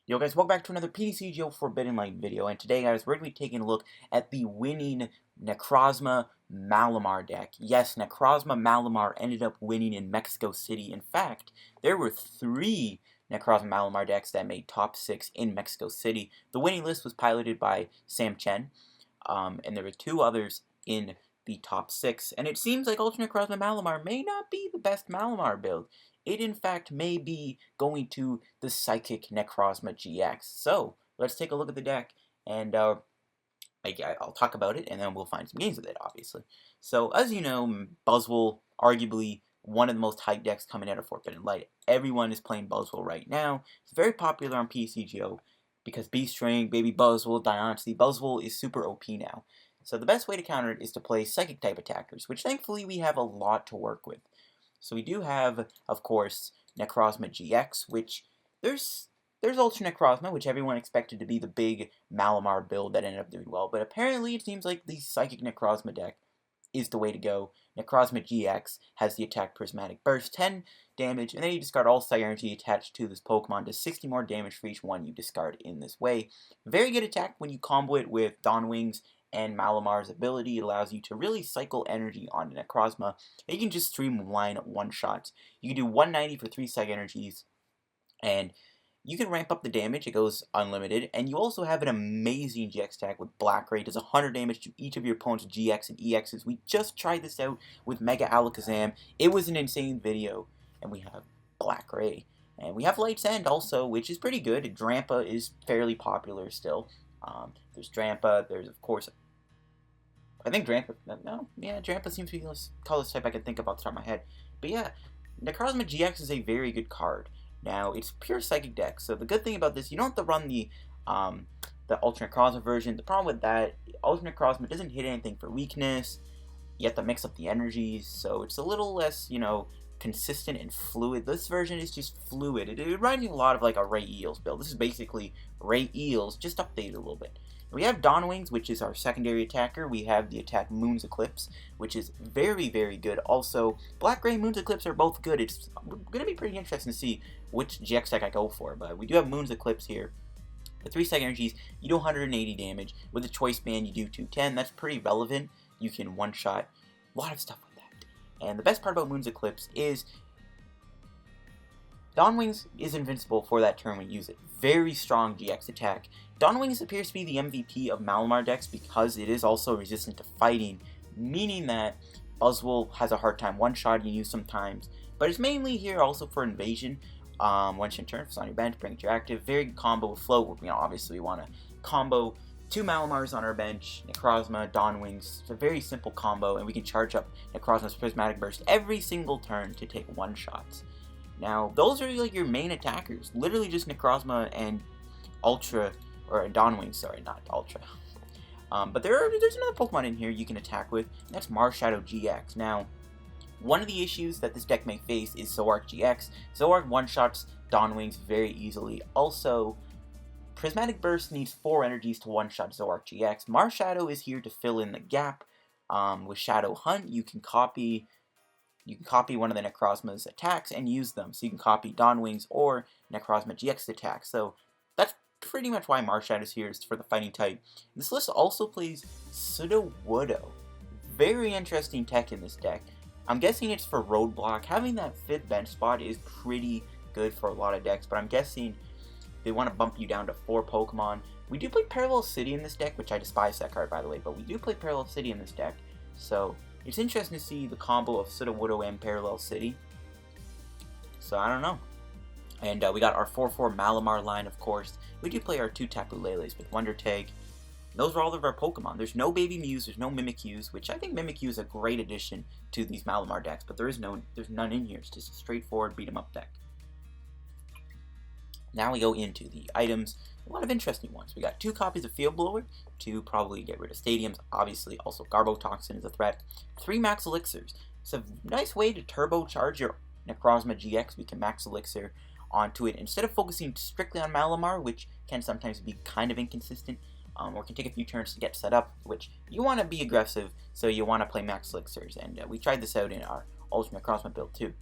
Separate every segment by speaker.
Speaker 1: Yo guys, welcome back to another PTCGO Forbidden Light video, and today guys, we're going to be taking a look at the winning Necrozma Malamar deck. Yes, Necrozma Malamar ended up winning in Mexico City. In fact, there were 3 Necrozma Malamar decks that made top 6 in Mexico City. The winning list was piloted by Sam Chen, and there were 2 others in the top 6, and it seems like Ultra Necrozma Malamar may not be the best Malamar build. It in fact may be going to the Psychic Necrozma-GX. So let's take a look at the deck, and I'll talk about it, and then we'll find some games with it, obviously. So as you know, Buzzwole, arguably one of the most hyped decks coming out of Forbidden Light. Everyone is playing Buzzwole right now. It's very popular on PTCGO because B-String, Baby Buzzwole, Dionysus, Buzzwole is super OP now. So the best way to counter it is to play Psychic type attackers, which thankfully we have a lot to work with. So we do have, of course, Necrozma-GX, which there's Ultra Necrozma, which everyone expected to be the big Malamar build that ended up doing well, but apparently it seems like the Psychic Necrozma deck is the way to go. Necrozma-GX has the attack Prismatic Burst, 10 damage, and then you discard all Psi Energy attached to this Pokemon, does 60 more damage for each one you discard in this way. Very good attack when you combo it with Dawnwings and Malamar's ability. It allows you to really cycle energy onto Necrozma. You can just streamline one-shots. You can do 190 for 3 Psych Energies, and you can ramp up the damage. It goes unlimited, and you also have an amazing GX attack with Black Ray. It does 100 damage to each of your opponent's GX and EXs. We just tried this out with Mega Alakazam. It was an insane video, and we have Black Ray. And we have Light's End also, which is pretty good. Drampa is fairly popular still. There's Drampa, there's of course, I think Drampa, Drampa seems to be the colorless type I can think of off the top of my head. But yeah, Necrozma-GX is a very good card. Now, it's pure Psychic deck, so the good thing about this, you don't have to run the Ultra Necrozma version. The problem with that, Ultra Necrozma doesn't hit anything for weakness. You have to mix up the energies, so it's a little less, consistent and fluid. This version is just fluid. It reminds me a lot of like a Ray Eels build. This is basically Ray Eels, just updated a little bit. We have Dawnwings, which is our secondary attacker. We have the attack Moon's Eclipse, which is very, very good. Also, Black Ray and Moon's Eclipse are both good. It's going to be pretty interesting to see which GX deck I go for. But we do have Moon's Eclipse here. With 3 Psychic Energies, you do 180 damage. With the Choice Band, you do 210. That's pretty relevant. You can one-shot a lot of stuff with that. And the best part about Moon's Eclipse is Dawnwings is invincible for that turn when you use it. Very strong GX attack. Dawnwings appears to be the MVP of Malamar decks because it is also resistant to fighting, meaning that Buzzwole has a hard time one-shotting you sometimes, but it's mainly here also for invasion. Once your turn, if it's on your bench, bring it to your active. Very good combo with Float. Obviously we want to combo 2 Malamars on our bench, Necrozma, Dawnwings. It's a very simple combo, and we can charge up Necrozma's Prismatic Burst every single turn to take one-shots. Now, those are like your main attackers. Literally just Necrozma and Ultra, or Dawnwings, sorry, not Ultra. But there's another Pokemon in here you can attack with, and that's Marshadow-GX. Now, one of the issues that this deck may face is Zoroark-GX. Zoroark one-shots Dawnwings very easily. Also, Prismatic Burst needs 4 energies to one-shot Zoroark-GX. Marshadow is here to fill in the gap. With Shadow Hunt, you can copy one of the Necrozma's attacks and use them. So you can copy Dawnwings or Necrozma-GX attacks. So that's pretty much why Marshadow is here, is for the fighting type. This list also plays Sudowoodo. Very interesting tech in this deck. I'm guessing it's for Roadblock. Having that 5th bench spot is pretty good for a lot of decks, but I'm guessing they want to bump you down to 4 Pokemon. We do play Parallel City in this deck, which I despise that card by the way, but we do play Parallel City in this deck. So it's interesting to see the combo of Sudowoodo and Parallel City. So I don't know. And we got our 4-4 Malamar line, of course. We do play our 2 Tapu Leles with Wonder Tag. Those are all of our Pokemon. There's no Baby Mews, there's no Mimikyus, which I think Mimikyu is a great addition to these Malamar decks, but there's none in here. It's just a straightforward beat-em-up deck. Now we go into the items. A lot of interesting ones. We got 2 copies of Field Blower to probably get rid of stadiums. Obviously, also Garbotoxin is a threat. 3 Max Elixirs. It's a nice way to turbocharge your Necrozma-GX. We can Max Elixir onto it instead of focusing strictly on Malamar, which can sometimes be kind of inconsistent, or can take a few turns to get set up, which you want to be aggressive, so you want to play Max Elixirs. And we tried this out in our Ultra Necrozma build too.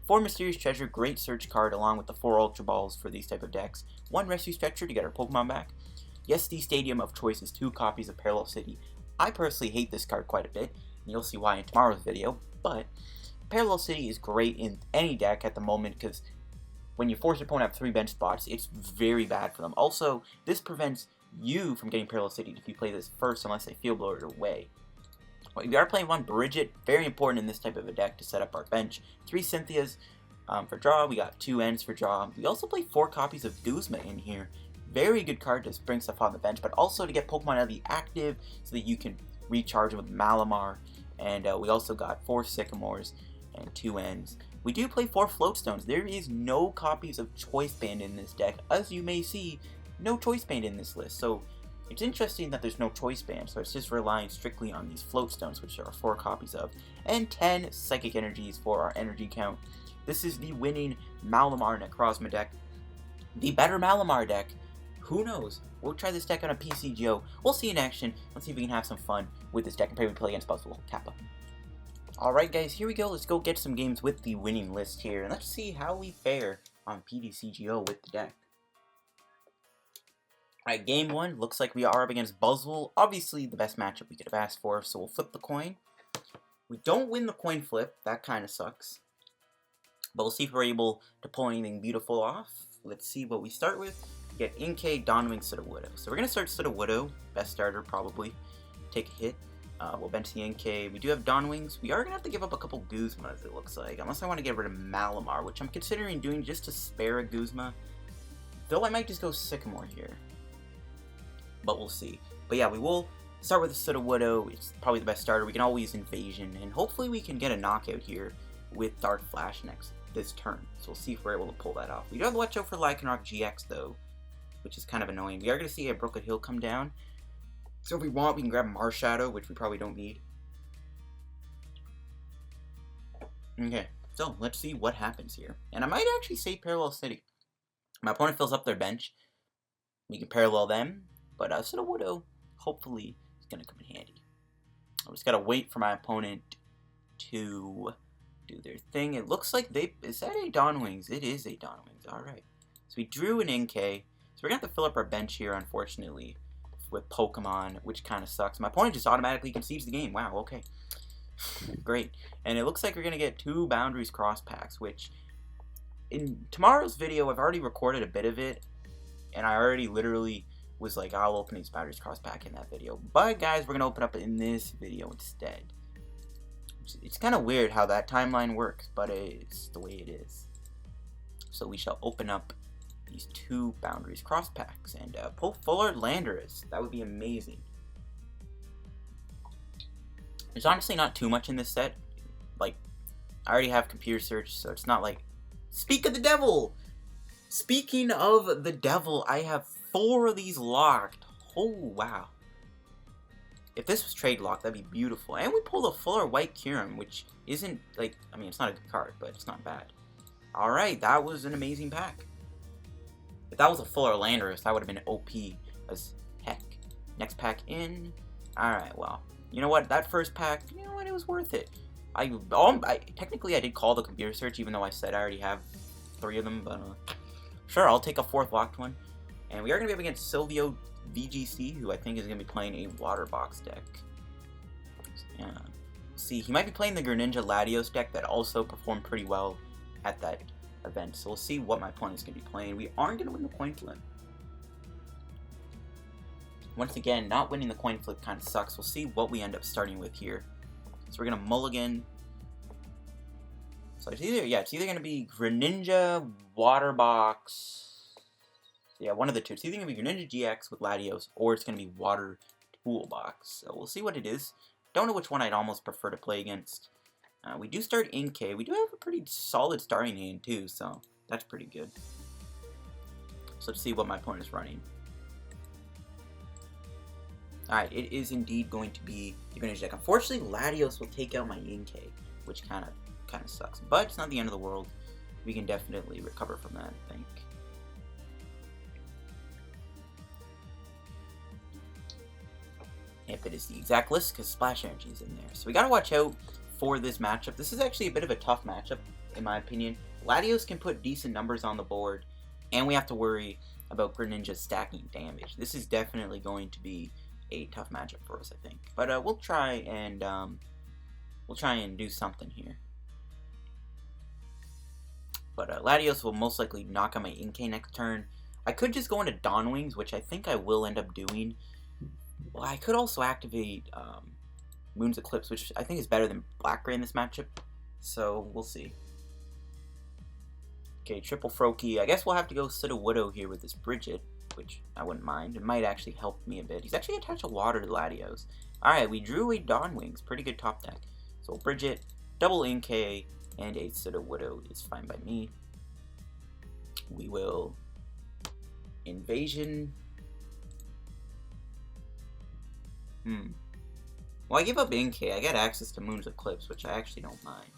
Speaker 1: 4 Mysterious Treasure, great search card, along with the 4 Ultra Balls for these type of decks. 1 Rescue Stretcher to get our Pokemon back. Yes, the Stadium of choice is 2 copies of Parallel City. I personally hate this card quite a bit, and you'll see why in tomorrow's video, but Parallel City is great in any deck at the moment because when you force your opponent to have 3 bench spots, it's very bad for them. Also, this prevents you from getting Parallel City if you play this first unless they Field Blower it away. Well, we are playing 1 Brigette, very important in this type of a deck to set up our bench. 3 Cynthias for draw, we got 2 Ns for draw. We also play 4 copies of Guzma in here. Very good card to bring stuff on the bench, but also to get Pokemon out of the active so that you can recharge them with Malamar. And we also got 4 Sycamores and 2 Ns. We do play 4 Float Stones. There is no copies of Choice Band in this deck. As you may see, no Choice Band in this list. So it's interesting that there's no Choice Band, so it's just relying strictly on these Float Stones, which there are 4 copies of. And 10 Psychic Energies for our energy count. This is the winning Malamar Necrozma deck. The better Malamar deck. Who knows? We'll try this deck on a PTCGO. We'll see in action. Let's see if we can have some fun with this deck and probably play against Buzzwole Kappa. Alright guys, here we go. Let's go get some games with the winning list here. And let's see how we fare on PTCGO with the deck. Alright, game 1. Looks like we are up against Buzzwole. Obviously the best matchup we could have asked for. So we'll flip the coin. We don't win the coin flip. That kind of sucks. But we'll see if we're able to pull anything beautiful off. Let's see what we start with. We get Inkay, Dawnwing, Sudowoodo. So we're going to start Sudowoodo. Best starter, probably. Take a hit. We'll bench the Inkay. We do have Dawnwings. We are going to have to give up a couple Guzmas, it looks like. Unless I want to get rid of Malamar, which I'm considering doing just to spare a Guzma. Though I might just go Sycamore here. But we'll see. But yeah, we will start with the Sudowoodo. It's probably the best starter. We can always Invasion. And hopefully we can get a knockout here with Dark Flash this turn. So we'll see if we're able to pull that off. We do have to watch out for Lycanroc-GX though, which is kind of annoying. We are going to see a Broken Hill come down. So if we want, we can grab Marshadow, which we probably don't need. Okay, so let's see what happens here. And I might actually say Parallel City. My opponent fills up their bench. We can parallel them, but Sudowoodo hopefully is going to come in handy. I just got to wait for my opponent to do their thing. It looks like is that a Dawnwings? It is a Dawnwings, alright. So we drew an Inkay. So we're going to have to fill up our bench here, unfortunately, with Pokemon, which kind of sucks. My opponent just automatically concedes the game. Wow, okay. Great. And it looks like we're going to get 2 Boundaries Cross Packs, which in tomorrow's video, I've already recorded a bit of it, and I already literally was like, I'll open these Boundaries Cross Pack in that video. But guys, we're going to open up in this video instead. It's kind of weird how that timeline works, but it's the way it is. So we shall open up these 2 Boundaries Cross Packs and pull Fuller Landorus. That would be amazing. There's honestly not too much in this set. Like, I already have computer search, so it's not like... Speak of the devil! Speaking of the devil, I have 4 of these locked. Oh, wow. If this was trade locked, that'd be beautiful. And we pulled a Fuller White Kyurem, which isn't, like... I mean, it's not a good card, but it's not bad. Alright, that was an amazing pack. If that was a Fuller Landorus, that would have been OP as heck. Next pack in. Alright, well. You know what? That first pack, you know what? It was worth it. Technically, I did call the computer search, even though I said I already have 3 of them. But sure, I'll take a 4th locked one. And we are going to be up against Silvio VGC, who I think is going to be playing a Water Box deck. Yeah. See, he might be playing the Greninja Latios deck that also performed pretty well at that event. So we'll see what my opponent is going to be playing. We aren't going to win the coin flip. Once again, not winning the coin flip kind of sucks. We'll see what we end up starting with here. So we're going to mulligan. So it's either going to be Greninja, Water Box. Yeah, one of the two. It's either going to be Greninja GX with Latios, or it's going to be Water Toolbox. So we'll see what it is. Don't know which one I'd almost prefer to play against. We do start Inkay. We do have a pretty solid starting hand too, so that's pretty good. So let's see what my opponent is running. Alright, it is indeed going to be the Greninja deck. Unfortunately, Latios will take out my Inkay, which kind of sucks. But it's not the end of the world. We can definitely recover from that, I think. If it is the exact list, because Splash Energy is in there. So we gotta watch out for this matchup. This is actually a bit of a tough matchup. in my opinion. Latios can put decent numbers on the board, and we have to worry about Greninja stacking damage. This is definitely going to be a tough matchup for us, I think. But we'll try and do something here. But Latios will most likely knock out my Inkay next turn. I could just go into Dawn Wings, which I think I will end up doing. Well, I could also activate Moon's Eclipse, which I think is better than Black Gray in this matchup. So, we'll see. Okay, triple Froakie. I guess we'll have to go Sudowoodo here with this Brigette, which I wouldn't mind. It might actually help me a bit. He's actually attached a water to Latios. Alright, we drew a Dawn Wings. Pretty good top deck. So, Brigette, double Inkay, and a Sudowoodo is fine by me. We will Invasion. Well, I give up Inkay. I get access to Moon's Eclipse, which I actually don't mind.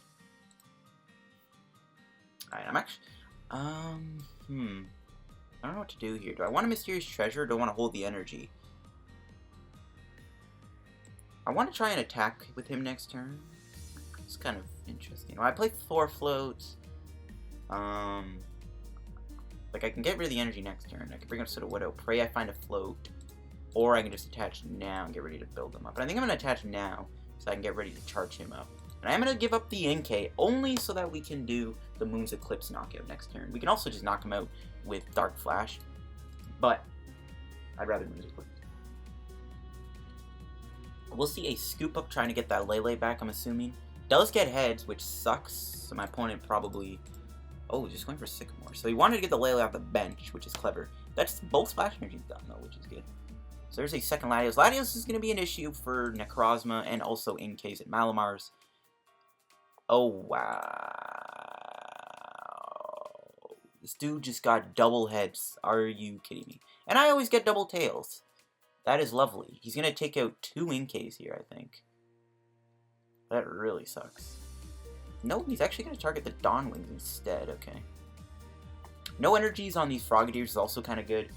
Speaker 1: Alright, I'm actually... I don't know what to do here. Do I want a Mysterious Treasure, or do I want to hold the energy? I want to try and attack with him next turn. It's kind of interesting. Well, I play 4 floats. Like, I can get rid of the energy next turn. I can bring up Sudowoodo, pray I find a float. Or I can just attach now and get ready to build them up. But I think I'm going to attach now, so I can get ready to charge him up. And I'm going to give up the Inkay, only so that we can do the Moon's Eclipse knockout next turn. We can also just knock him out with Dark Flash. But I'd rather Moon's Eclipse. We'll see a scoop up trying to get that Lele back, I'm assuming. Does get heads, which sucks. So my opponent probably... Oh, just going for Sycamore. So he wanted to get the Lele off the bench, which is clever. That's both Splash Energies done, though, which is good. So there's a second Latios. Latios is going to be an issue for Necrozma and also Inkays at Malamar's. Oh, wow. This dude just got double heads. Are you kidding me? And I always get double tails. That is lovely. He's going to take out 2 Inkays here, I think. That really sucks. No, he's actually going to target the Dawn Wings instead. Okay. No energies on these Frogadiers is also kind of good.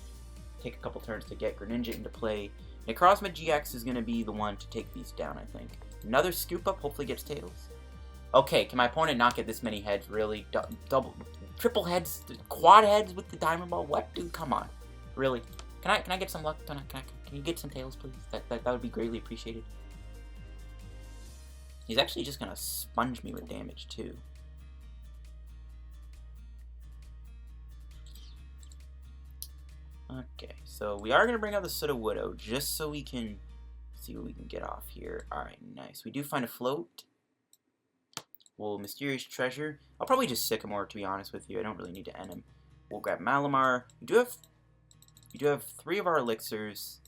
Speaker 1: Take a couple turns to get Greninja into play. Necrozma-GX is going to be the one to take these down, I think. Another scoop up, hopefully gets tails. Okay, can my opponent not get this many heads, really? Double, triple heads, quad heads with the Diamond Ball? What, dude? Come on. Really? Can I get some luck? Can you get some tails, please? That would be greatly appreciated. He's actually just going to sponge me with damage, too. Okay, so we are going to bring out the Sudowoodo just so we can see what we can get off here. Alright, nice. We do find a float. Well, Mysterious Treasure. I'll probably just Sycamore, to be honest with you. I don't really need to end him. We'll grab Malamar. We do have 3 of our elixirs.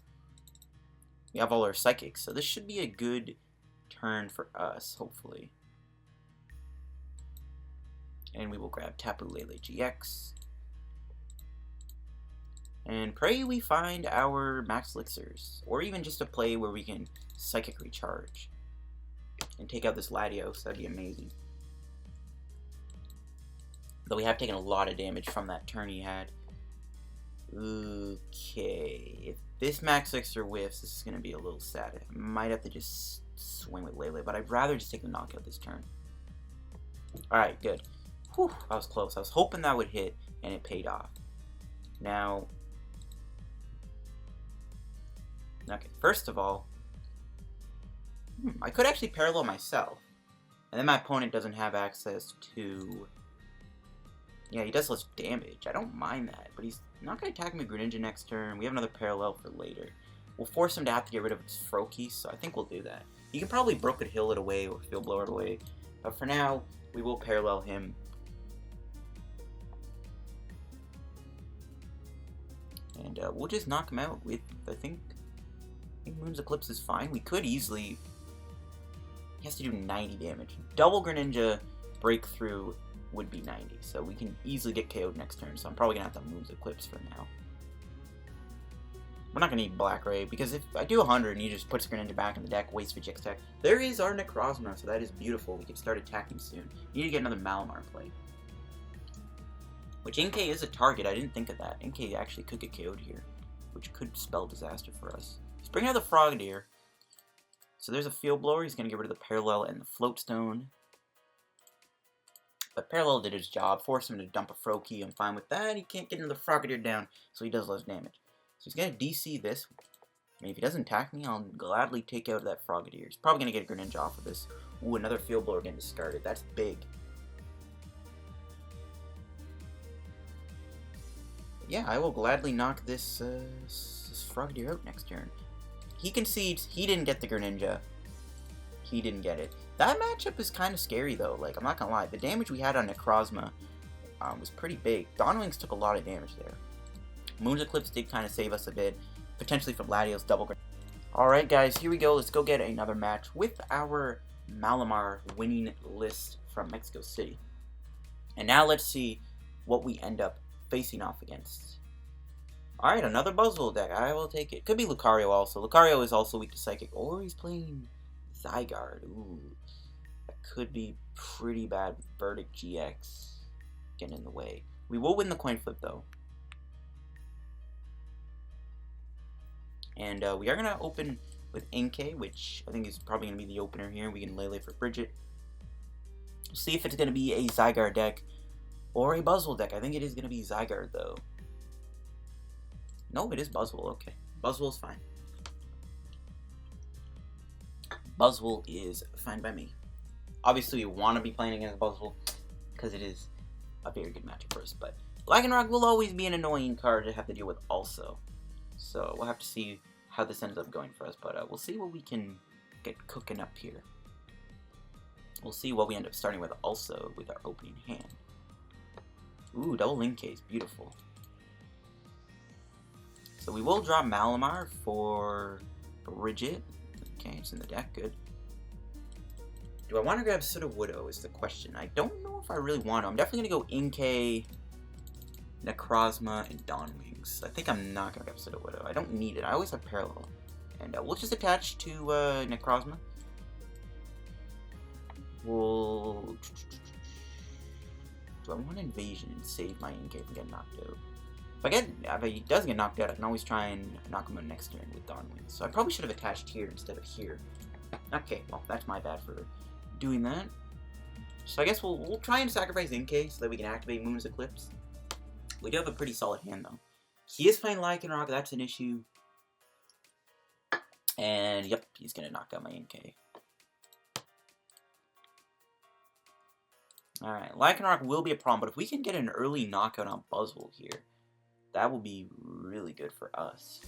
Speaker 1: We have all our psychics, so this should be a good turn for us, hopefully. And we will grab Tapu Lele-GX. And pray we find our Max Elixirs, or even just a play where we can Psychic Recharge and take out this Latios. That'd be amazing. Though we have taken a lot of damage from that turn he had. Okay, if this Max Elixir whiffs, this is going to be a little sad. I might have to just swing with Lele, but I'd rather just take the knockout this turn. Alright, good. Whew, that was close. I was hoping that would hit, and it paid off. Now... Okay, first of all, I could actually parallel myself. And then my opponent doesn't have access to... Yeah, he does less damage. I don't mind that. But he's not going to attack me with Greninja next turn. We have another parallel for later. We'll force him to have to get rid of his Froakie, so I think we'll do that. You can probably Broken Hill it away or Field Blower it away. But for now, we will parallel him. And we'll just knock him out with, I think Moon's Eclipse is fine. We could easily... He has to do 90 damage. Double Greninja Breakthrough would be 90. So we can easily get KO'd next turn. So I'm probably going to have to Moon's Eclipse for now. We're not going to need Black Ray, because if I do 100 and he just puts Greninja back in the deck, waste Vegeta attack, there is our Necrozma, so that is beautiful. We can start attacking soon. We need to get another Malamar play. Which Inkay is a target. I didn't think of that. Inkay actually could get KO'd here, which could spell disaster for us. Let's bring out the Frogadier. So there's a Field Blower. He's going to get rid of the Parallel and the Float Stone. But Parallel did his job, forced him to dump a Froakie. I'm fine with that. He can't get into the Frogadier down, so he does less damage. So he's going to DC this. I mean, if he doesn't attack me, I'll gladly take out that Frogadier. He's probably going to get a Greninja off of this. Ooh, another Field Blower getting discarded. That's big. Yeah, I will gladly knock this, this Frogadier out next turn. He concedes. He didn't get the Greninja. He didn't get it. That matchup is kind of scary, though. Like, I'm not going to lie. The damage we had on Necrozma was pretty big. Dawnwings took a lot of damage there. Moon's Eclipse did kind of save us a bit. Potentially from Latios double Greninja. Alright, guys. Here we go. Let's go get another match with our Malamar winning list from Mexico City. And now let's see what we end up facing off against. Alright, another Buzzwole deck. I will take it. Could be Lucario also. Lucario is also weak to Psychic. Or he's playing Zygarde. Ooh. That could be pretty bad with Brigette GX getting in the way. We will win the coin flip, though. And we are going to open with Inkay, which I think is probably going to be the opener here. We can Lele for Brigette. See if it's going to be a Zygarde deck or a Buzzwole deck. I think it is going to be Zygarde, though. No, it is Buzzwole. Okay. Buzzwole's fine. Buzzwole is fine by me. Obviously, we want to be playing against Buzzwole because it is a very good matchup for us. But Lycanroc will always be an annoying card to have to deal with also. So we'll have to see how this ends up going for us. But we'll see what we can get cooking up here. We'll see what we end up starting with also with our opening hand. Ooh, double Inkay is beautiful. So we will draw Malamar for Brigette. Okay, it's in the deck, good. Do I want to grab Sudowoodo is the question. I don't know if I really want to. I'm definitely going to go Inkay, Necrozma, and Dawnwings. I think I'm not going to grab Sudowoodo. I don't need it. I always have Parallel. And we'll just attach to Necrozma. We'll... Do I want Invasion and save my Inkay from getting knocked out? If he does get knocked out, I can always try and knock him out next turn with Dawnwings. So I probably should have attached here instead of here. Okay, well, that's my bad for doing that. So I guess we'll try and sacrifice Inkay so that we can activate Moon's Eclipse. We do have a pretty solid hand, though. He is playing Lycanroc, that's an issue. And, yep, he's going to knock out my Inkay. Alright, Lycanroc will be a problem, but if we can get an early knockout on Buzzwole here, that will be really good for us.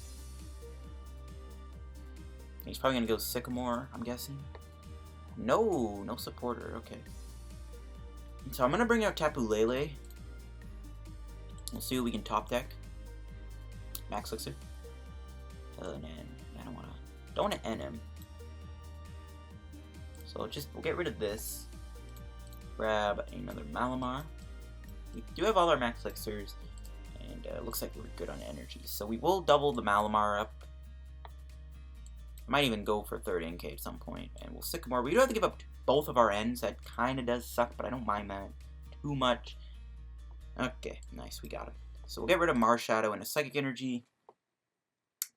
Speaker 1: He's probably going to go Sycamore, I'm guessing. No supporter, okay. So I'm going to bring out Tapu Lele. We'll see what we can top deck. Max Elixir. I don't want to end him. So we'll get rid of this. Grab another Malamar. We do have all our Max Elixirs. And it looks like we're good on energy. So we will double the Malamar up. I might even go for a third Inkay at some point. And we'll Sycamore. We do have to give up both of our ends. That kind of does suck, but I don't mind that too much. Okay, nice. We got it. So we'll get rid of Marshadow and a Psychic Energy.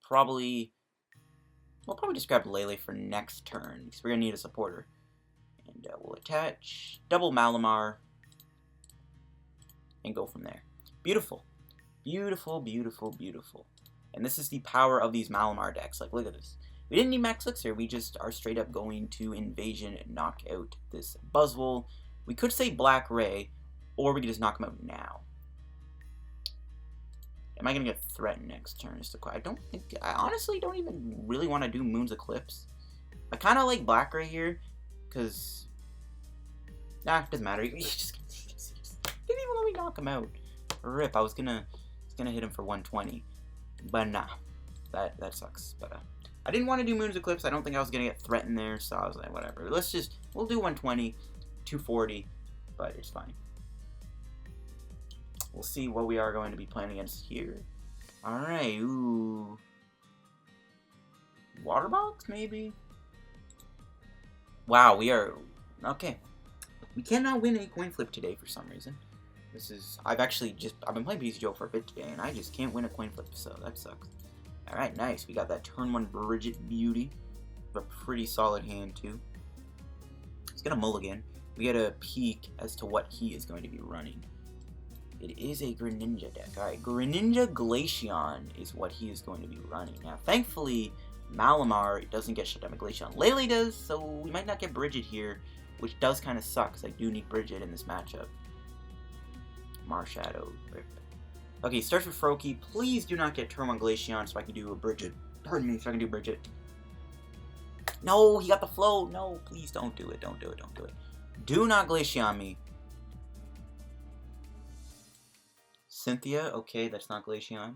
Speaker 1: We'll probably just grab Lele for next turn, because we're going to need a supporter. And we'll attach double Malamar. And go from there. Beautiful. Beautiful, beautiful, beautiful. And this is the power of these Malamar decks. Like, look at this. We didn't need Max Elixir. We just are straight up going to Invasion and knock out this Buzzwole. We could say Black Ray, or we could just knock him out now. Am I going to get threatened next turn? I honestly don't even really want to do Moon's Eclipse. I kind of like Black Ray here, because... Nah, it doesn't matter. He just didn't even let me knock him out. Rip, I was gonna hit him for 120. But nah. That sucks. But I didn't want to do Moon's Eclipse. I don't think I was gonna get threatened there, so I was like, whatever. We'll do 120, 240, but it's fine. We'll see what we are going to be playing against here. Alright, ooh. Water Box, maybe? Wow, we are... Okay. We cannot win a coin flip today for some reason. I've been playing PTCGO for a bit today, and I just can't win a coin flip, so that sucks. Alright, nice. We got that turn 1 Brigette beauty. A pretty solid hand, too. He's gonna mulligan. we get a peek as to what he is going to be running. It is a Greninja deck. Alright, Greninja Glaceon is what he is going to be running. Now, thankfully, Malamar doesn't get shut down by Glaceon. Lele does, so we might not get Brigette here, which does kind of suck, because I do need Brigette in this matchup. Marshadow. Okay, starts with Froakie. Please do not get Turn 1 Glaceon so I can do a Brigette. Pardon me, so I can do Brigette. No, he got the float. No, please don't do it. Don't do it. Don't do it. Do not Glaceon me. Cynthia, okay, that's not Glaceon.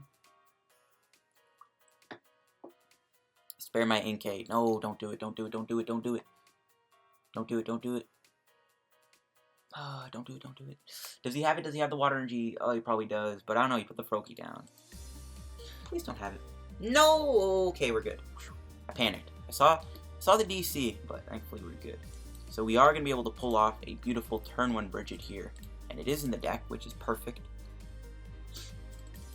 Speaker 1: Spare my Inkay. No, don't do it, don't do it, don't do it, don't do it. Don't do it, don't do it. Don't do it, don't do it. Does he have it? Does he have the water energy? Oh, he probably does, but I don't know, he put the Froakie down. Please don't have it. No! Okay, we're good. I panicked. I saw the DC, but thankfully we're good. So we are going to be able to pull off a beautiful turn 1 Brigette here. And it is in the deck, which is perfect.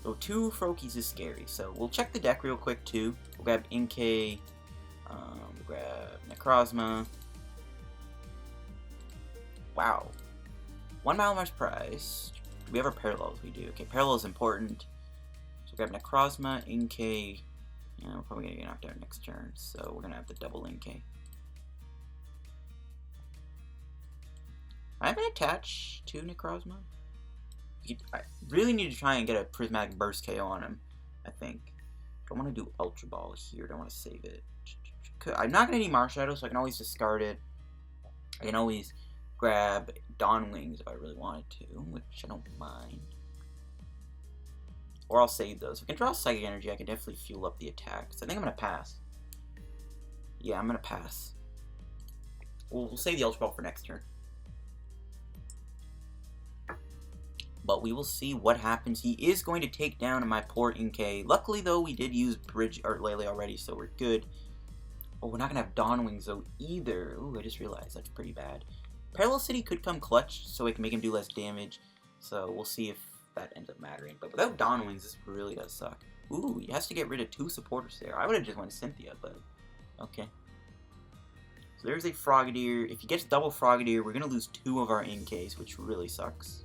Speaker 1: So 2 Froakies is scary. So we'll check the deck real quick too. We'll grab Inkay. We'll grab Necrozma. Wow. 1 Malamar's prize. Do we have our parallels? We do. Okay, parallel is important. So we'll grab Necrozma, Inkay. Yeah, we're probably going to get knocked out next turn. So we're going to have the double Inkay. I'm going to attach to Necrozma. I really need to try and get a Prismatic Burst KO on him, I think. Don't want to do Ultra Ball here. Don't want to save it. I'm not going to need Marshadow, so I can always discard it. I can always grab Dawn Wings if I really wanted to, which I don't mind. Or I'll save those. If I can draw Psychic Energy, I can definitely fuel up the attacks. I think I'm going to pass. Yeah, I'm going to pass. We'll save the Ultra Ball for next turn. But we will see what happens. He is going to take down my poor Inkay. Luckily, though, we did use Lele already, so we're good. Oh, we're not going to have Dawn Wings, though, either. Ooh, I just realized that's pretty bad. Parallel City could come clutch, so I can make him do less damage. So we'll see if that ends up mattering. But without Dawn Wings, this really does suck. Ooh, he has to get rid of 2 supporters there. I would have just went Cynthia, but okay. So there's a Frogadier. If he gets double Frogadier, we're going to lose 2 of our Inkays, which really sucks.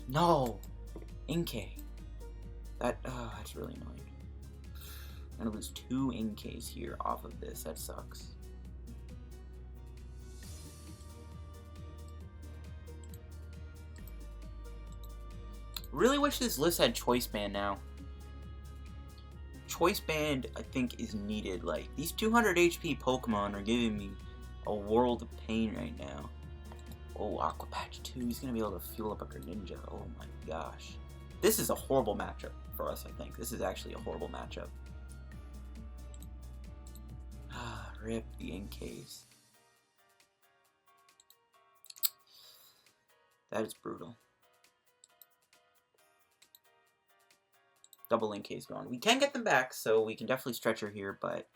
Speaker 1: No! Inkay. That's really annoying. I'm gonna lose 2 Inkays here off of this. That sucks. Really wish this list had Choice Band now. Choice Band, I think, is needed. Like, these 200 HP Pokemon are giving me a world of pain right now. Oh, Aqua Patch 2. He's going to be able to fuel up a Greninja. Oh my gosh. This is a horrible matchup for us, I think. This is actually a horrible matchup. Rip the Inkays. That is brutal. Double Inkays gone. We can get them back, so we can definitely Stretcher here, but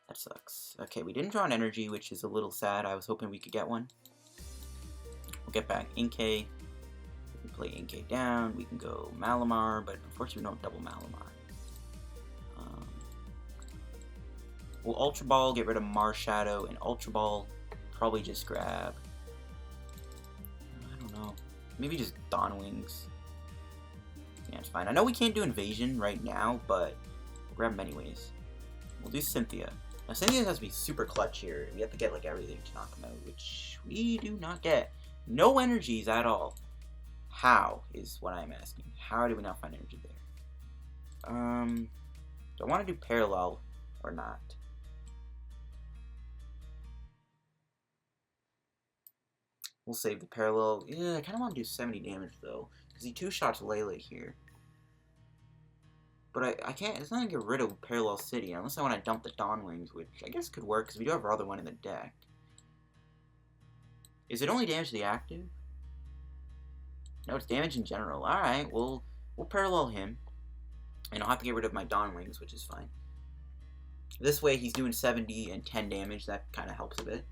Speaker 1: that sucks. Okay, we didn't draw an energy, which is a little sad. I was hoping we could get one. We'll get back Inkay. We can play Inkay down. We can go Malamar, but unfortunately we don't double Malamar. We'll Ultra Ball, get rid of Marshadow, and Ultra Ball probably just grab... I don't know. Maybe just Dawn Wings. Yeah, it's fine. I know we can't do Invasion right now, but we'll grab them anyways. We'll do Cynthia. Now Cynthia has to be super clutch here. We have to get like everything to knock him out, which we do not get. No energies at all. How is what I'm asking. How do we not find energy there? Do I want to do Parallel or not? We'll save the Parallel. Yeah, I kind of want to do 70 damage though, because he 2-shots Lele here. But I can't, it's not going to get rid of Parallel City unless I want to dump the Dawn Wings, which I guess could work because we do have our other one in the deck. Is it only damage to the active? No, it's damage in general. Alright, we'll Parallel him. And I'll have to get rid of my Dawn Wings, which is fine. This way he's doing 70 and 10 damage. That kind of helps a bit.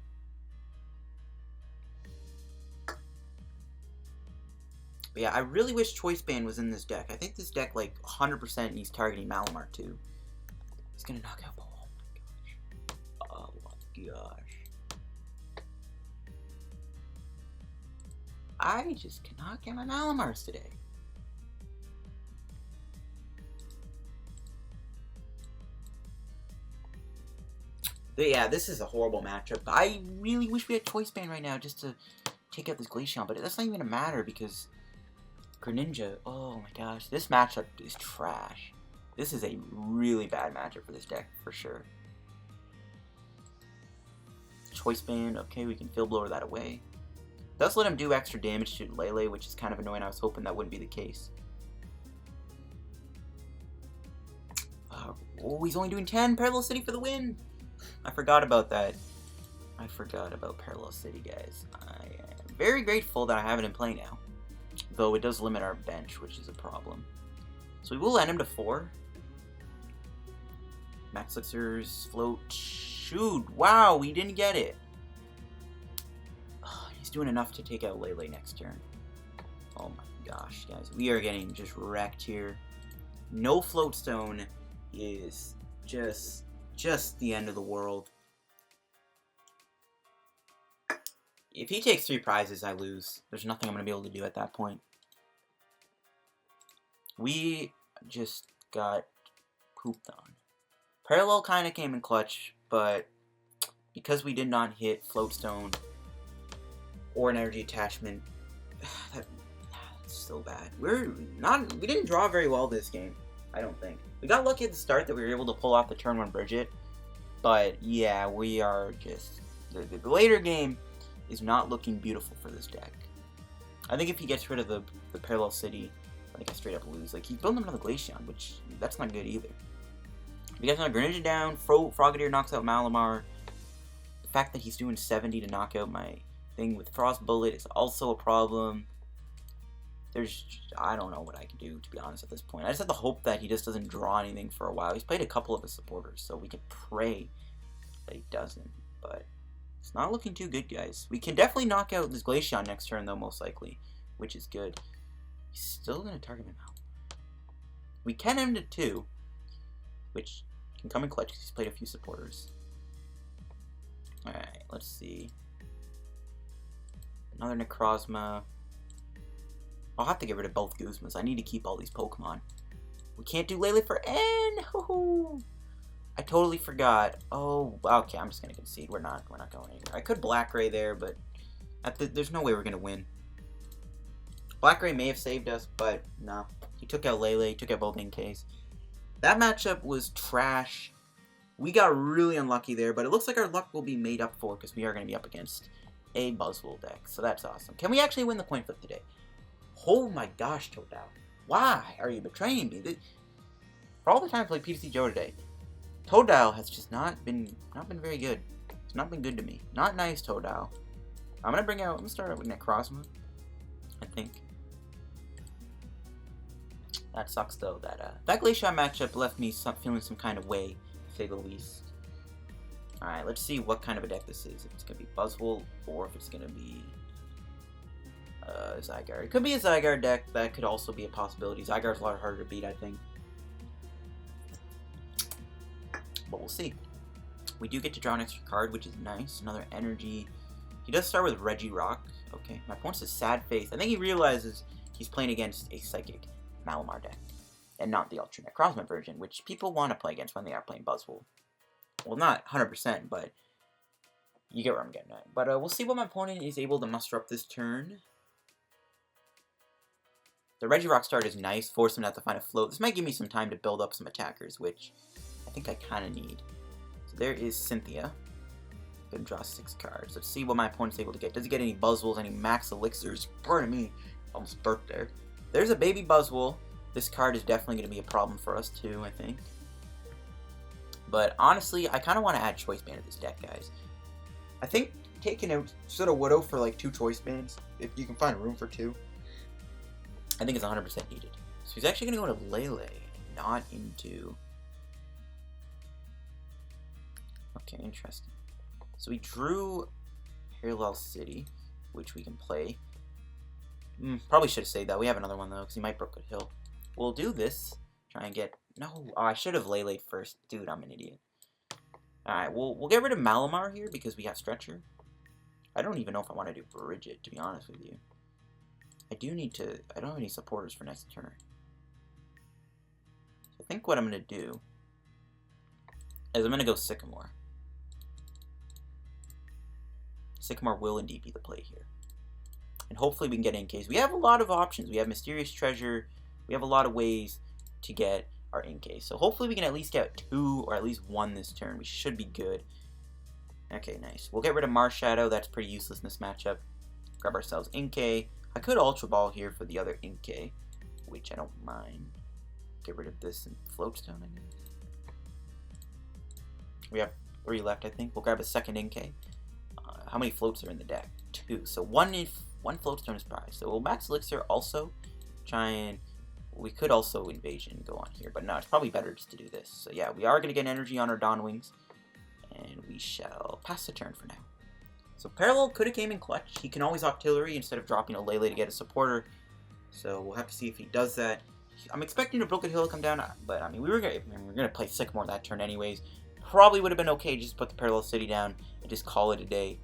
Speaker 1: But yeah, I really wish Choice Band was in this deck. I think this deck, like, 100% he's targeting Malamar, too. He's gonna knock out... Oh my gosh. Oh my gosh. I just cannot get my Malamars today. But yeah, this is a horrible matchup. I really wish we had Choice Band right now just to take out this Glaceon, but that's not even gonna matter because Greninja, oh my gosh, this matchup is trash. This is a really bad matchup for this deck, for sure. Choice Band, okay, we can Field Blower that away. Does let him do extra damage to Lele, which is kind of annoying. I was hoping that wouldn't be the case. Oh, he's only doing 10. Parallel City for the win. I forgot about that. I forgot about Parallel City, guys. I am very grateful that I have it in play now. Though it does limit our bench, which is a problem. So we will end him to 4. Max Elixir's Float. Shoot. Wow, we didn't get it. Oh, he's doing enough to take out Lele next turn. Oh my gosh, guys. We are getting just wrecked here. No Float Stone is just the end of the world. If he takes 3 prizes, I lose. There's nothing I'm going to be able to do at that point. We just got pooped on. Parallel kind of came in clutch, but because we did not hit Float Stone or an energy attachment, that's so bad. We didn't draw very well this game, I don't think. We got lucky at the start that we were able to pull off the turn 1 Brigette, but yeah, we are just... The later game is not looking beautiful for this deck. I think if he gets rid of the Parallel City, I think I straight up lose. Like, he's building another Glaceon, which, that's not good either. We got another Greninja down, Frogadier knocks out Malamar. The fact that he's doing 70 to knock out my thing with Frost Bullet is also a problem. I don't know what I can do, to be honest, at this point. I just have to hope that he just doesn't draw anything for a while. He's played a couple of his supporters, so we can pray that he doesn't. But it's not looking too good, guys. We can definitely knock out this Glaceon next turn, though, most likely, which is good. He's still going to target my mouth. We can end it, too, which can come in clutch because he's played a few supporters. Alright, let's see. Another Necrozma. I'll have to get rid of both Guzmas. I need to keep all these Pokemon. We can't do Lele for N! I totally forgot. Oh, okay, I'm just going to concede. We're not going anywhere. I could Black Ray there, but there's no way we're going to win. Black Ray may have saved us, but no. He took out Lele, he took out both Inkays. That matchup was trash. We got really unlucky there, but it looks like our luck will be made up for because we are going to be up against a Buzzwole deck. So that's awesome. Can we actually win the coin flip today? Oh my gosh, Totodile. Why are you betraying me? For all the time I played PTCGO today, Totodile has just not been very good. It's not been good to me. Not nice, Totodile. I'm gonna start out with Necrozma, I think. That sucks though. That Glaceon matchup left me feeling some kind of way, to say the least. Alright, let's see what kind of a deck this is. If it's gonna be Buzzwole or if it's gonna be Zygarde. It could be a Zygarde deck. That could also be a possibility. Zygarde's a lot harder to beat, I think. But we'll see. We do get to draw an extra card, which is nice. Another energy. He does start with Regirock. Okay, my opponent's a Sad Face. I think he realizes he's playing against a Psychic Malamar deck. And not the Ultra Necrozma version, which people want to play against when they are playing Buzzwole. Well, not 100%, but you get where I'm getting at. But we'll see what my opponent is able to muster up this turn. The Regirock start is nice, force him not to find a float. This might give me some time to build up some attackers, which I think I kind of need. So there is Cynthia. Gonna draw 6 cards. Let's see what my opponent's able to get. Does he get any Buzzwoles, any Max Elixirs? Pardon me, almost burped there. There's a baby Buzzwole. This card is definitely going to be a problem for us too, I think. But honestly, I kind of want to add Choice Band to this deck, guys. I think taking out Sudowoodo for like 2 Choice Bands, if you can find room for 2, I think it's 100% needed. So he's actually going to go to Lele, not into... Okay, interesting. So we drew Parallel City, which we can play. Probably should have saved that. We have another one, though, because he might Brookwood Hill. We'll do this. Try and get... No, I should have Lele first. Dude, I'm an idiot. Alright, we'll get rid of Malamar here because we have Stretcher. I don't even know if I want to do Brigette, to be honest with you. I do need to... I don't have any supporters for next turn. So I think what I'm going to do is I'm going to go Sycamore. Sycamore will indeed be the play here. And hopefully we can get Inkays. We have a lot of options. We have Mysterious Treasure. We have a lot of ways to get our Inkay. So hopefully we can at least get 2 or at least 1 this turn. We should be good. Okay, nice. We'll get rid of Marshadow. That's pretty useless in this matchup. Grab ourselves Inkay. I could Ultra Ball here for the other Inkay, which I don't mind. Get rid of this and Float Stone, I guess. We have 3 left, I think. We'll grab a second Inkay. How many floats are in the deck? 2. So one Float Stone is prized. So we'll Max Elixir also. Try and... We could also Invasion go on here, but no, it's probably better just to do this. So yeah, we are going to get energy on our Dawn Wings, and we shall pass the turn for now. So Parallel could have came in clutch. He can always Octillery instead of dropping a Lele to get a supporter. So we'll have to see if he does that. I'm expecting a Broken Hill to come down, but I mean, we were going to play Sycamore that turn anyways. Probably would have been okay just put the Parallel City down and just call it a day.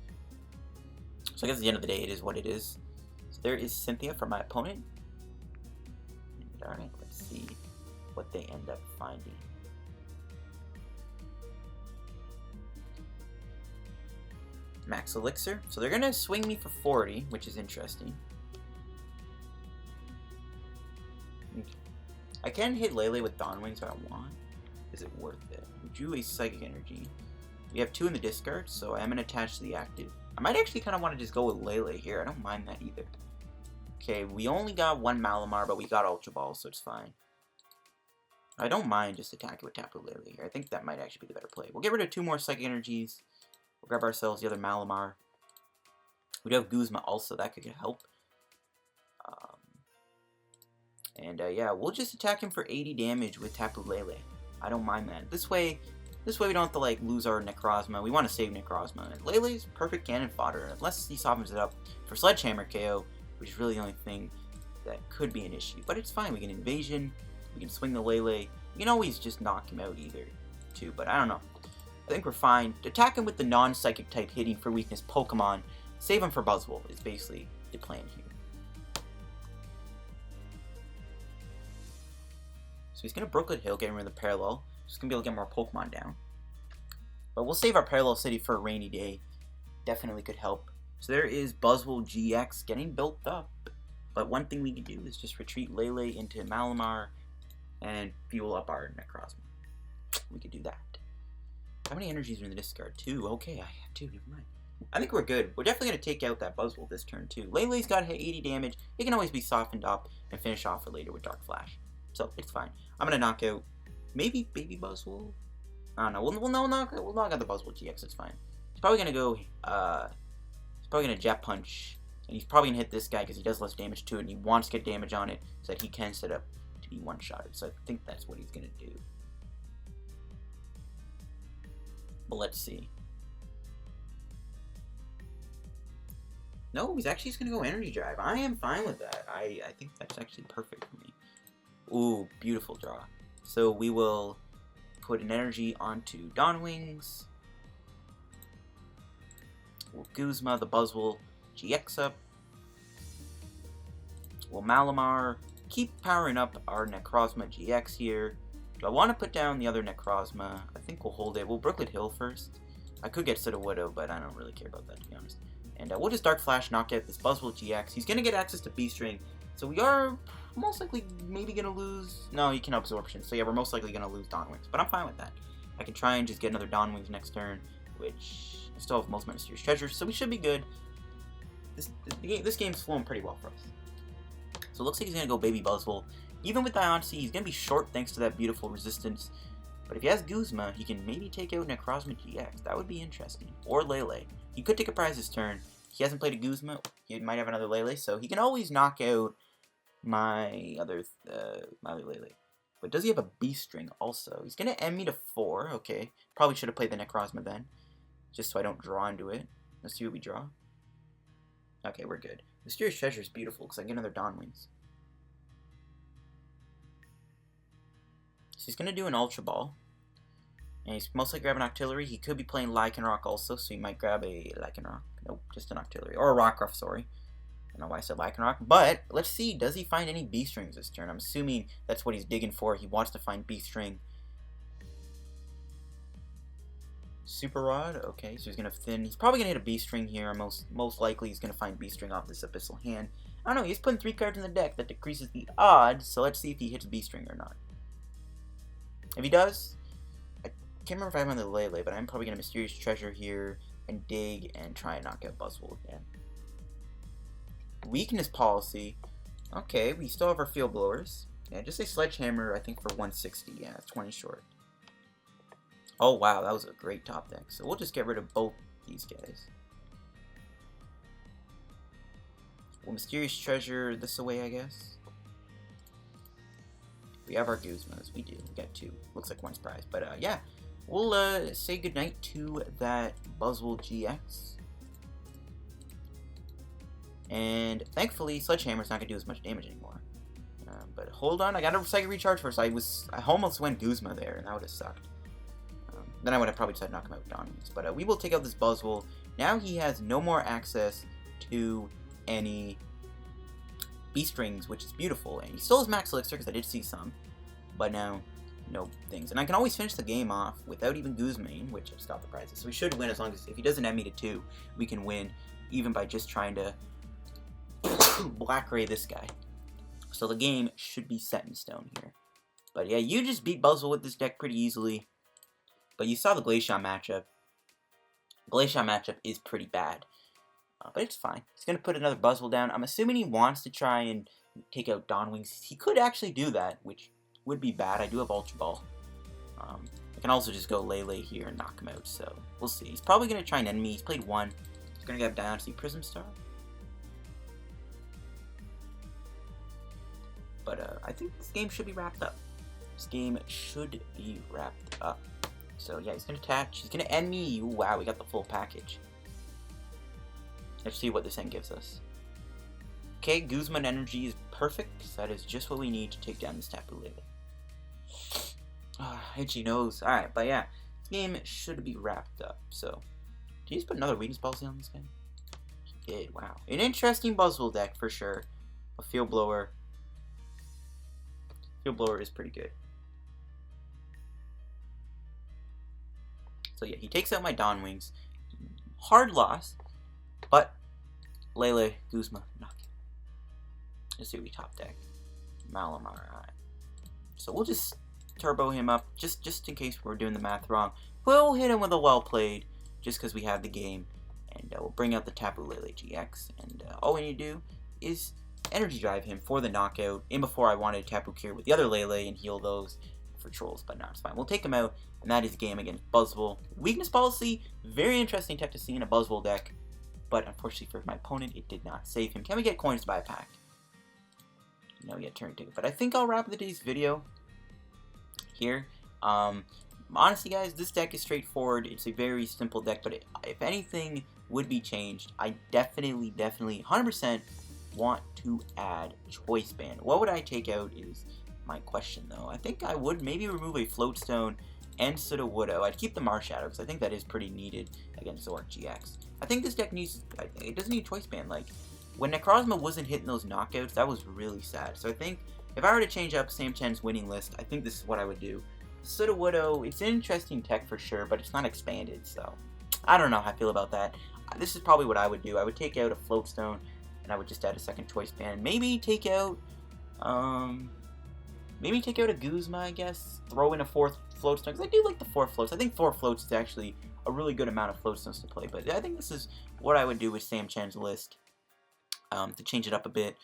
Speaker 1: So I guess at the end of the day, it is what it is. So there is Cynthia for my opponent. Alright, let's see what they end up finding. Max Elixir. So they're going to swing me for 40, which is interesting. Okay. I can hit Lele with Dawn Wings if I want. Is it worth it? We drew a Psychic Energy. We have 2 in the discard, so I am going to attach to the active. I might actually kind of want to just go with Lele here. I don't mind that either. Okay, we only got 1 Malamar, but we got Ultra Ball, so it's fine. I don't mind just attacking with Tapu Lele here. I think that might actually be the better play. We'll get rid of 2 more Psychic Energies. We'll grab ourselves the other Malamar. We do have Guzma also. That could help. Yeah, we'll just attack him for 80 damage with Tapu Lele. I don't mind that. This way we don't have to like lose our Necrozma. We want to save Necrozma. And Lele's perfect cannon fodder, unless he softens it up for Sledgehammer KO, which is really the only thing that could be an issue. But it's fine. We can Invasion. We can swing the Lele. We can always just knock him out either, too. But I don't know. I think we're fine. Attack him with the non-psychic type hitting for weakness Pokemon. Save him for Buzzwole is basically the plan here. So he's going to Brooklet Hill, getting rid of the Parallel. Just going to be able to get more Pokemon down. But we'll save our Parallel City for a rainy day. Definitely could help. So there is Buzzwole GX getting built up. But one thing we can do is just retreat Lele into Malamar and fuel up our Necrozma. We could do that. How many energies are in the discard? 2. Okay, I have 2. Never mind. I think we're good. We're definitely going to take out that Buzzwole this turn too. Lele's got 80 damage. It can always be softened up and finish off for later with Dark Flash. So it's fine. I'm going to knock out maybe Baby Buzzwole. I don't know. We'll knock out the Buzzwole GX. It's fine. He's probably going to go... He's probably going to Jet Punch. And he's probably going to hit this guy because he does less damage to it. And he wants to get damage on it so that he can set up to be one-shotted. So I think that's what he's going to do. But let's see. No, he's actually just going to go Energy Drive. I am fine with that. I think that's actually perfect for me. Ooh, beautiful draw. So we will put an energy onto Dawn Wings. We'll Guzma the Buzzwole GX up. We'll Malamar. Keep powering up our Necrozma-GX here. Do I want to put down the other Necrozma? I think we'll hold it. We'll Brooklet Hill first. I could get Sudowoodo, but I don't really care about that, to be honest. And we'll just Dark Flash knock out this Buzzwole GX. He's going to get access to B-String. So we are most likely maybe going to lose... No, he can Absorption. So yeah, we're most likely going to lose Dawn Wings. But I'm fine with that. I can try and just get another Dawn Wings next turn, which I still have most of my Mysterious Treasures. So we should be good. This game's flowing pretty well for us. So it looks like he's going to go Baby Buzzwole. Even with Dionysus, he's going to be short thanks to that beautiful resistance. But if he has Guzma, he can maybe take out Necrozma-GX. That would be interesting. Or Lele. He could take a prize this turn. He hasn't played a Guzma. He might have another Lele, so he can always knock out my other Lele. But does he have a B-String also? He's going to end me to 4. Okay. Probably should have played the Necrozma then. Just so I don't draw into it. Let's see what we draw. Okay, we're good. Mysterious Treasure is beautiful because I get another Dawn Wings. So he's going to do an Ultra Ball. And he's mostly grabbing Octillery. He could be playing Lycanroc also, so he might grab a Lycanroc. Nope, just an Octillery. Or a Rockruff, sorry. don't know why I said Lycanroc, but let's see, does he find any B-strings this turn? I'm assuming that's what he's digging for. He wants to find B-string. Super Rod, okay, so he's gonna thin. He's probably gonna hit a B-string here. Most likely he's gonna find B-string off this Abyssal Hand. I don't know, he's putting 3 cards in the deck. That decreases the odds, so let's see if he hits B-string or not. If he does, I can't remember if I have on the Lele, but I'm probably gonna Mysterious Treasure here and dig and try and knock out Buzzwole again. Weakness Policy. Okay, we still have our Field Blowers. Yeah, just a Sledgehammer, I think, for 160. Yeah, it's 20 short. Oh, wow, that was a great top deck. So we'll just get rid of both these guys. We'll Mysterious Treasure this away, I guess. We have our Guzmas. We do. We got 2. Looks like 1's prize. But, yeah. We'll say goodnight to that Buzzwole GX. And thankfully, Sledgehammer's not going to do as much damage anymore. But hold on, I got to Psychic Recharge first. I almost went Guzma there, and that would have sucked. Then I would have probably tried to knock him out with Donwings. But we will take out this Buzzwole. Now he has no more access to any B-strings, which is beautiful. And he still has Max Elixir, because I did see some. But now, no things. And I can always finish the game off without even Guzmaing, which I've stopped the prizes. So we should win as long as, if he doesn't add me to 2, we can win, even by just trying to Black Ray this guy. So the game should be set in stone here. But yeah, you just beat Buzzwole with this deck pretty easily. But you saw the Glaceon matchup. Glaceon matchup is pretty bad. But it's fine. He's going to put another Buzzwole down. I'm assuming he wants to try and take out Donwings. He could actually do that, which would be bad. I do have Ultra Ball. I can also just go Lele here and knock him out. So we'll see. He's probably going to try an enemy. He's played 1. He's going to get Dynasty Prism Star. But I think this game should be wrapped up. This game should be wrapped up. So yeah, he's going to attach. He's going to end me. Ooh, wow, we got the full package. Let's see what this end gives us. Okay, Guzman energy is perfect. That is just what we need to take down this Tapu Lele. Itchy nose. Alright, but yeah, this game should be wrapped up. So, did he just put another weakness policy on this guy? He did, wow. An interesting Buzzwole deck for sure. A Field Blower. Field Blower is pretty good. So yeah, he takes out my Donwings. Hard loss. But Lele, Guzma, knock it. Let's see what we top deck. Malamar, alright. So we'll just turbo him up, just in case we're doing the math wrong. We'll hit him with a well played, just because we have the game. And we'll bring out the Tapu Lele-GX. And all we need to do is energy drive him for the knockout. In before I wanted Tapu Cure with the other Lele and heal those for trolls, but no, it's fine. We'll take him out, and that is game against Buzzwole. Weakness policy, very interesting tech to see in a Buzzwole deck. But unfortunately for my opponent, it did not save him. Can we get coins to buy a pack? No, we get turn ticket. But I think I'll wrap today's video here. Honestly, guys, this deck is straightforward. It's a very simple deck. But if anything would be changed, I definitely, 100% want to add Choice Band. What would I take out is my question, though. I think I would maybe remove a Float Stone and Sudowoodo. I'd keep the Marshadow because I think that is pretty needed against Zoroark GX. I think this deck needs, it doesn't need Choice Band. Like, when Necrozma wasn't hitting those knockouts, that was really sad. So I think if I were to change up Sam Chen's winning list, I think this is what I would do. Sudowoodo, it's an interesting tech for sure, but it's not expanded, so I don't know how I feel about that. This is probably what I would do. I would take out a Float Stone, and I would just add a second Choice Band. Maybe take out a Guzma, I guess. Throw in a 4th Float Stone, because I do like the 4 floats. I think 4 floats is actually a really good amount of Float Stones to play, but I think this is what I would do with Sam Chen's list, to change it up a bit.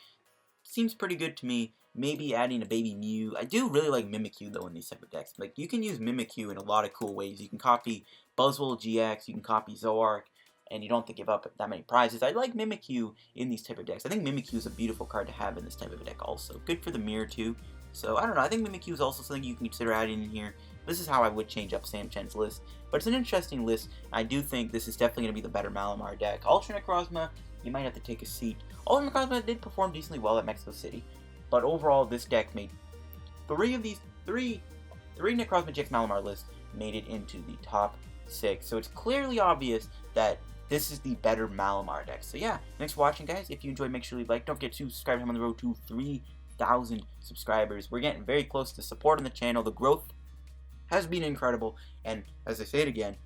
Speaker 1: Seems pretty good to me. Maybe adding a Baby Mew. I do really like Mimikyu, though, in these type of decks. Like, you can use Mimikyu in a lot of cool ways. You can copy Buzzwole GX, you can copy Zoroark, and you don't have to give up that many prizes. I like Mimikyu in these type of decks. I think Mimikyu is a beautiful card to have in this type of a deck also. Good for the mirror, too. So, I don't know. I think Mimikyu is also something you can consider adding in here. This is how I would change up Sam Chen's list. But it's an interesting list. I do think this is definitely going to be the better Malamar deck. Ultra Necrozma, you might have to take a seat. Ultra Necrozma did perform decently well at Mexico City. But overall, this deck made three Necrozma GX Malamar lists made it into the top 6. So it's clearly obvious that this is the better Malamar deck. So yeah, thanks for watching, guys. If you enjoyed, make sure you leave a like. Don't forget to subscribe. I'm on the road to 3,000 subscribers. We're getting very close to supporting the channel. The growth has been incredible, and as I say it again,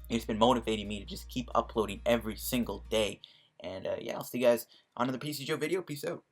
Speaker 1: it's been motivating me to just keep uploading every single day. And yeah, I'll see you guys on another PTCGO video. Peace out.